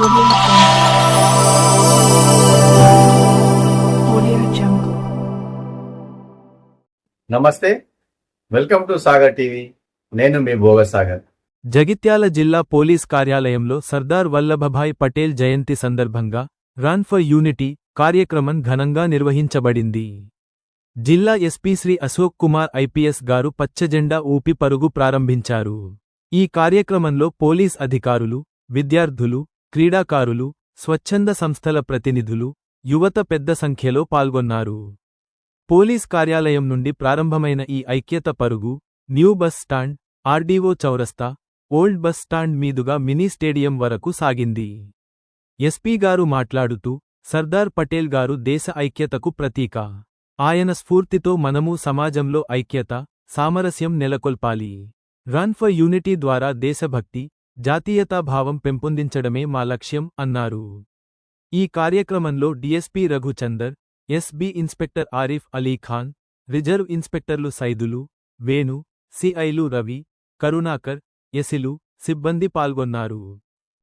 Audio Jungle. నమస్తే, welcome to Sagar TV. నేను మీ భోగ సాగర్. జగిత్యాల జిల్లా పోలీస్ కార్యాలయంలో సర్దార్ వల్లభభాయ్ పటేల్ జయంతి సందర్భంగా రన్ ఫర్ యూనిటీ కార్యక్రమం ఘనంగా నిర్వహించబడింది. జిల్లా ఎస్పీ శ్రీ అశోక్ కుమార్ ఐపీఎస్ గారు పచ్చజెండా ఊపి పరుగు ప్రారంభించారు. ఈ కార్యక్రమంలో పోలీస్ అధికారులు, విద్యార్థులు, క్రీడాకారులు, స్వచ్ఛంద సంస్థల ప్రతినిధులు, యువత పెద్ద సంఖ్యలో పాల్గొన్నారు. పోలీస్ కార్యాలయం నుండి ప్రారంభమైన ఈ ఐక్యత పరుగు న్యూ బస్ స్టాండ్, ఆర్డీఓ చౌరస్తా, ఓల్డ్ బస్ స్టాండ్ మీదుగా మినీ స్టేడియం వరకు సాగింది. ఎస్పీ గారు మాట్లాడుతూ, సర్దార్ పటేల్ గారు దేశ ఐక్యతకు ప్రతీక. ఆయన స్ఫూర్తితో మనము సమాజంలో ఐక్యత, సామరస్యం నెలకొల్పాలి. రన్ ఫర్ యూనిటీ ద్వారా దేశభక్తి, జాతీయతాభావం పెంపొందించడమే మా లక్ష్యం అన్నారు. ఈ కార్యక్రమంలో DSP Raghuchander, SB inspector Arif Ali Khan, reserve ఇన్స్పెక్టర్లు సైదులు, వేణు, సిఐలు రవి, కరుణాకర్, ఎసిలు, సిబ్బంది పాల్గొన్నారు.